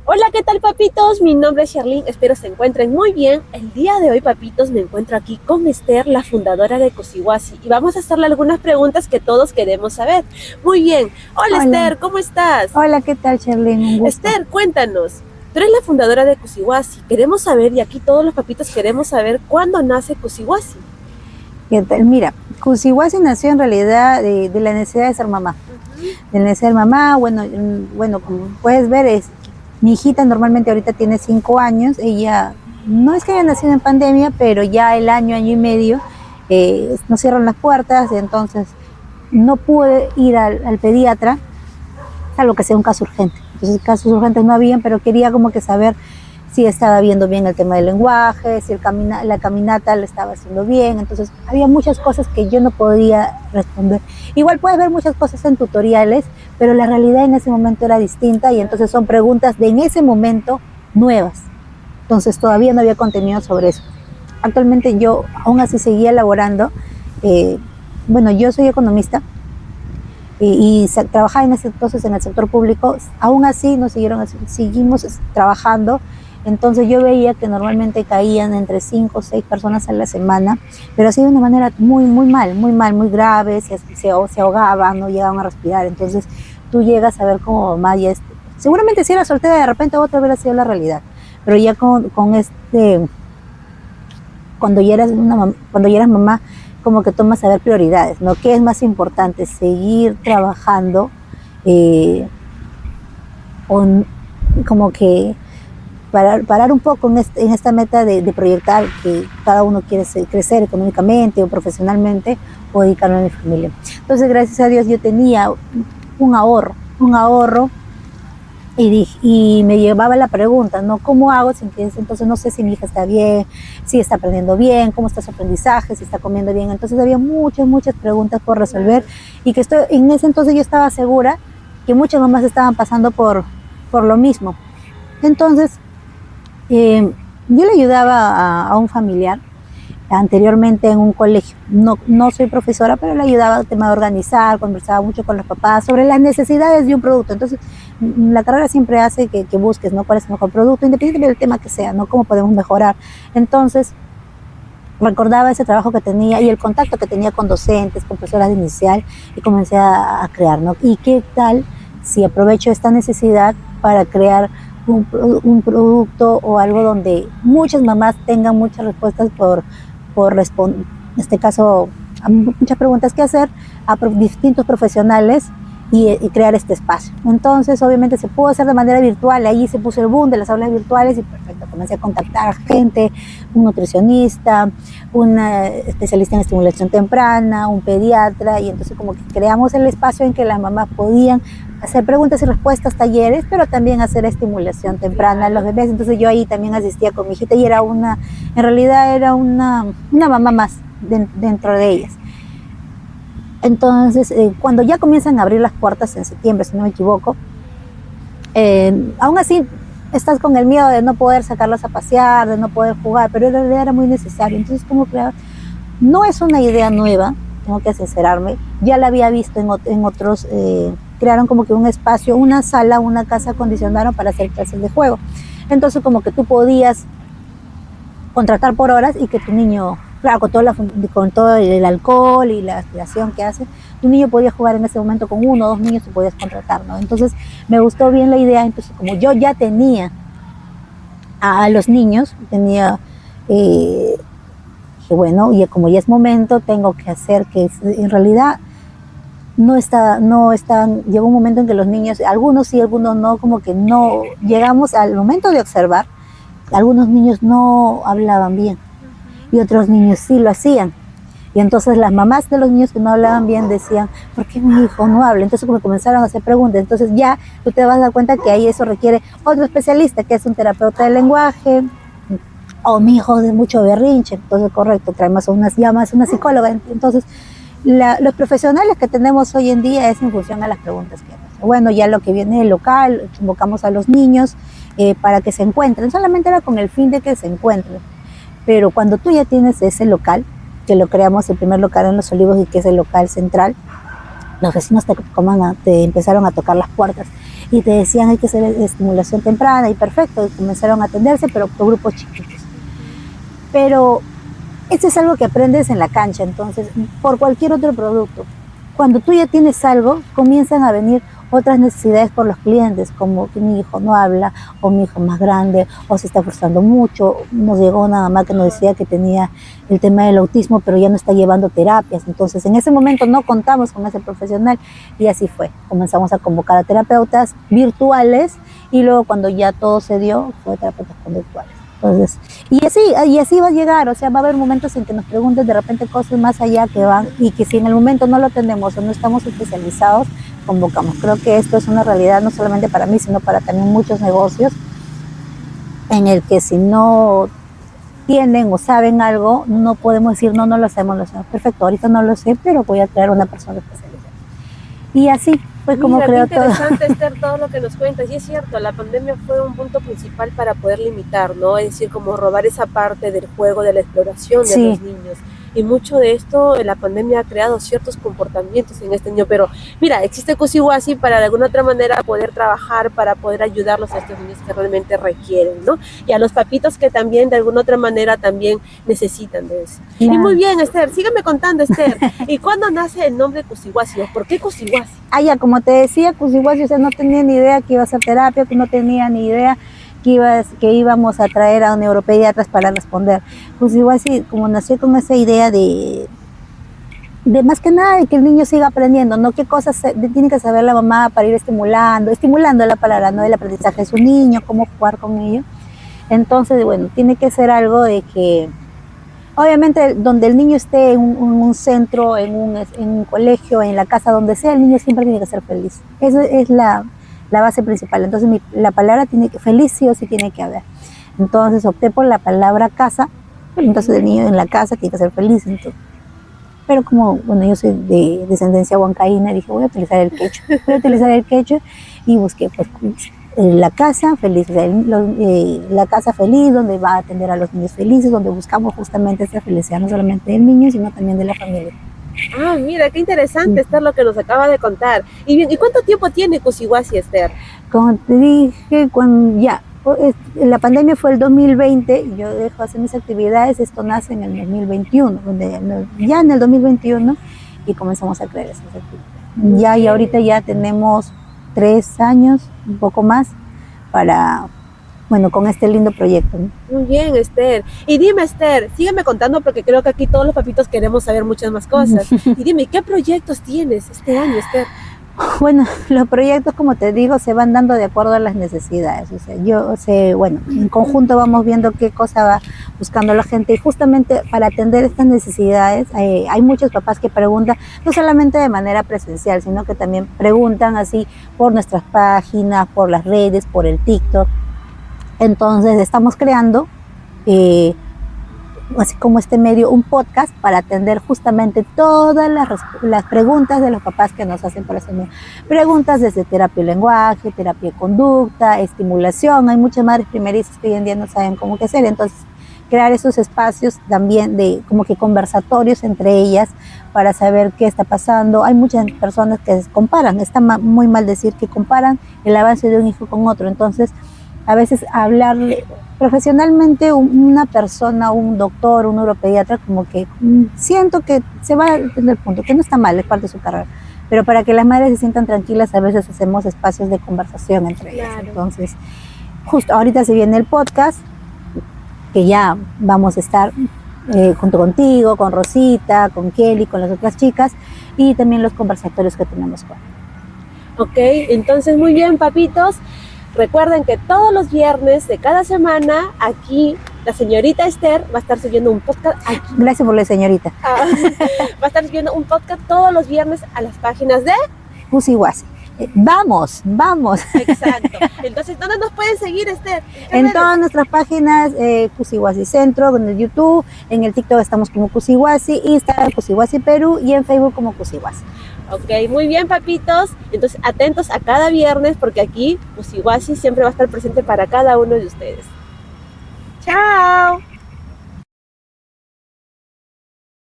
Hola, ¿qué tal, papitos? Mi nombre es Sherlyn, espero se encuentren muy bien. El día de hoy, papitos, me encuentro aquí con Esther, la fundadora de Cosihuasi, y vamos a hacerle algunas preguntas que todos queremos saber. Muy bien. Hola, Hola, Esther, ¿cómo estás? hola, ¿qué tal, Sherlyn? Un gusto. Esther, cuéntanos. Tú eres la fundadora de Cosihuasi. Queremos saber, y aquí todos los papitos queremos saber, ¿cuándo nace Cosihuasi? ¿Qué tal? Mira, Cusihuasi nació en realidad de la necesidad de ser mamá. De la necesidad de mamá, bueno, como puedes ver, mi hijita normalmente ahorita tiene 5 años. Ella no es que haya nacido en pandemia, pero ya el año y medio nos cierran las puertas, entonces no pude ir al pediatra, salvo que sea un caso urgente. Entonces casos urgentes no habían, pero quería como que saber si estaba viendo bien el tema del lenguaje, si la caminata la estaba haciendo bien. Entonces había muchas cosas que yo no podía responder. Igual puedes ver muchas cosas en tutoriales, pero la realidad en ese momento era distinta y entonces son preguntas de en ese momento nuevas. Entonces todavía no había contenido sobre eso. Actualmente yo aún así seguía elaborando. eh, bueno, yo soy economista y trabajaba en ese entonces en el sector público. Aún así seguimos trabajando. Entonces yo veía que normalmente caían entre 5 o 6 personas a la semana, pero así de una manera muy mal, muy grave. Se ahogaban, no llegaban a respirar. Entonces tú llegas a ver como mamá ya seguramente si era soltera de repente otra hubiera sido la realidad, pero ya cuando ya eras mamá, como que tomas a ver prioridades, ¿no? ¿Qué es más importante? Seguir trabajando, eh, o como que parar un poco en esta meta de proyectar que cada uno quiere crecer económicamente o profesionalmente, o dedicarme a mi familia. Entonces, gracias a Dios, yo tenía un ahorro. Y me llevaba la pregunta, ¿no? ¿Cómo hago sin que entonces no sé si mi hija está bien, si está aprendiendo bien, cómo está su aprendizaje, si está comiendo bien? Entonces había muchas preguntas por resolver, y que en ese entonces yo estaba segura que muchas mamás estaban pasando por lo mismo. Entonces, yo le ayudaba a un familiar anteriormente en un colegio. No soy profesora, pero le ayudaba al tema de organizar, conversaba mucho con los papás sobre las necesidades de un producto. Entonces, la carrera siempre hace que busques, ¿no?, cuál es el mejor producto, independientemente del tema que sea, ¿no?, cómo podemos mejorar. Entonces, recordaba ese trabajo que tenía y el contacto que tenía con docentes, con profesoras de inicial, y comencé a crear, ¿no? ¿Y qué tal si aprovecho esta necesidad para crear un producto o algo donde muchas mamás tengan muchas respuestas por responder, en este caso, muchas preguntas que hacer a distintos profesionales, y crear este espacio? Entonces, obviamente se pudo hacer de manera virtual. Ahí se puso el boom de las aulas virtuales y perfecto, comencé a contactar a gente, un nutricionista, una especialista en estimulación temprana, un pediatra, y entonces como que creamos el espacio en que las mamás podían hacer preguntas y respuestas, talleres, pero también hacer estimulación temprana a los bebés. Entonces yo ahí también asistía con mi hijita y en realidad era una mamá más dentro de ellas. Entonces, cuando ya comienzan a abrir las puertas en septiembre, si no me equivoco, aún así estás con el miedo de no poder sacarlas a pasear, de no poder jugar, pero en realidad era muy necesario. Entonces, ¿cómo crear? No es una idea nueva, tengo que sincerarme, ya la había visto en otros. Crearon como que un espacio, una sala, una casa acondicionaron para hacer clases de juego. Entonces, como que tú podías contratar por horas y que tu niño, claro, con todo el alcohol y la aspiración que hace, tu niño podía jugar en ese momento con 1 o 2 niños y podías contratar, ¿no? Entonces me gustó bien la idea. Entonces, como yo ya tenía a los niños, que bueno, y como ya es momento, tengo que hacer que en realidad llegó un momento en que los niños, algunos sí, algunos no, como que no, llegamos al momento de observar, algunos niños no hablaban bien y otros niños sí lo hacían. Y entonces las mamás de los niños que no hablaban bien decían, ¿por qué mi hijo no habla? Entonces como comenzaron a hacer preguntas. Entonces ya tú te vas a dar cuenta que ahí eso requiere otro especialista, que es un terapeuta del lenguaje, o mi hijo de mucho berrinche. Entonces, correcto, traemos una psicóloga. Entonces, los profesionales que tenemos hoy en día es en función a las preguntas que hacen. Bueno, ya lo que viene del local, convocamos a los niños para que se encuentren. Solamente era con el fin de que se encuentren. Pero cuando tú ya tienes ese local, que lo creamos, el primer local en Los Olivos, y que es el local central, los vecinos te empezaron a tocar las puertas y te decían hay que hacer estimulación temprana y perfecto, y comenzaron a atenderse, pero por grupos chiquitos. Pero esto es algo que aprendes en la cancha, entonces, por cualquier otro producto. Cuando tú ya tienes algo, comienzan a venir otras necesidades por los clientes, como que mi hijo no habla, o mi hijo es más grande, o se está frustrando mucho. Nos llegó una mamá que nos decía que tenía el tema del autismo, pero ya no está llevando terapias. Entonces, en ese momento no contamos con ese profesional, y así fue. Comenzamos a convocar a terapeutas virtuales, y luego cuando ya todo se dio, fue terapeutas conductuales. Entonces, y así va a llegar, o sea, va a haber momentos en que nos pregunten de repente cosas más allá que van, y que si en el momento no lo tenemos o no estamos especializados, convocamos. Creo que esto es una realidad no solamente para mí, sino para también muchos negocios, en el que si no tienen o saben algo, no podemos decir, no lo hacemos, perfecto, ahorita no lo sé, pero voy a traer una persona especializada. Y así fue como creo todo. Es interesante, Esther, todo lo que nos cuentas. Y es cierto, la pandemia fue un punto principal para poder limitar, ¿no? Es decir, como robar esa parte del juego, de la exploración de los niños. Y mucho de esto, la pandemia ha creado ciertos comportamientos en este niño. Pero mira, existe Cusihuasi para de alguna otra manera poder trabajar, para poder ayudarlos a estos niños que realmente requieren, ¿no? Y a los papitos que también de alguna otra manera también necesitan de eso. Claro. Y muy bien, Esther, sígueme contando, Esther. ¿Y cuándo nace el nombre Cusihuasi? ¿O por qué Cusihuasi? Ya, como te decía, Cusihuasi, o sea, no tenía ni idea que iba a hacer terapia, no tenía ni idea que íbamos a traer a neuropediatras para responder. Pues igual sí, como nació con esa idea de más que nada de que el niño siga aprendiendo, ¿no? Qué cosas tiene que saber la mamá para ir estimulando la palabra, ¿no? El aprendizaje de su niño, cómo jugar con ello. Entonces, bueno, tiene que ser algo de que, obviamente, donde el niño esté en un centro, en un colegio, en la casa, donde sea, el niño siempre tiene que ser feliz. Esa es la base principal. Entonces la palabra feliz sí o sí tiene que haber. Entonces opté por la palabra casa, entonces el niño en la casa tiene que ser feliz. Entonces, pero como, bueno, yo soy de descendencia huancaína, dije voy a utilizar el quechua, y busqué pues la casa feliz, o sea, la casa feliz, donde va a atender a los niños felices, donde buscamos justamente esta felicidad no solamente del niño, sino también de la familia. Ah, mira, qué interesante, Esther, lo que nos acaba de contar. Y bien, ¿y cuánto tiempo tiene Cusihuasi, Esther? Como te dije, la pandemia fue el 2020, yo dejo de hacer mis actividades, esto nace en el 2021, ya en el 2021, y comenzamos a crear esas actividades. Y ahorita ya tenemos 3 años, un poco más, con este lindo proyecto, ¿no? Muy bien, Esther. Y dime, Esther, sígueme contando porque creo que aquí todos los papitos queremos saber muchas más cosas. Y dime, ¿qué proyectos tienes este año, Esther? Bueno, los proyectos, como te digo, se van dando de acuerdo a las necesidades. O sea, en conjunto vamos viendo qué cosa va buscando la gente. Y justamente para atender estas necesidades, hay muchos papás que preguntan, no solamente de manera presencial, sino que también preguntan así por nuestras páginas, por las redes, por el TikTok. Entonces estamos creando, así como este medio, un podcast para atender justamente todas las preguntas de los papás que nos hacen por ese medio. Preguntas desde terapia de lenguaje, terapia de conducta, estimulación. Hay muchas madres primerizas que hoy en día no saben cómo qué hacer. Entonces, crear esos espacios también de como que conversatorios entre ellas para saber qué está pasando. Hay muchas personas que comparan. Está muy mal decir que comparan el avance de un hijo con otro. Entonces, a veces hablarle profesionalmente una persona, un doctor, un neuropediatra, como que siento que se va a entender el punto, que no está mal, es parte de su carrera, pero para que las madres se sientan tranquilas, a veces hacemos espacios de conversación entre ellas. Entonces, justo ahorita se viene el podcast, que ya vamos a estar junto contigo, con Rosita, con Kelly, con las otras chicas, y también los conversatorios que tenemos con. Ok, entonces muy bien, papitos. Recuerden que todos los viernes de cada semana, aquí la señorita Esther va a estar subiendo un podcast. Aquí. Gracias por la señorita. Va a estar subiendo un podcast todos los viernes a las páginas de Cusihuasi. Vamos. Exacto. Entonces, ¿dónde nos pueden seguir, Esther? En todas nuestras páginas, Cusihuasi Centro, en el YouTube, en el TikTok estamos como Cusihuasi, Instagram Cusihuasi Perú y en Facebook como Cusihuasi. Ok, muy bien, papitos. Entonces, atentos a cada viernes porque aquí Cusihuasi siempre va a estar presente para cada uno de ustedes. ¡Chao!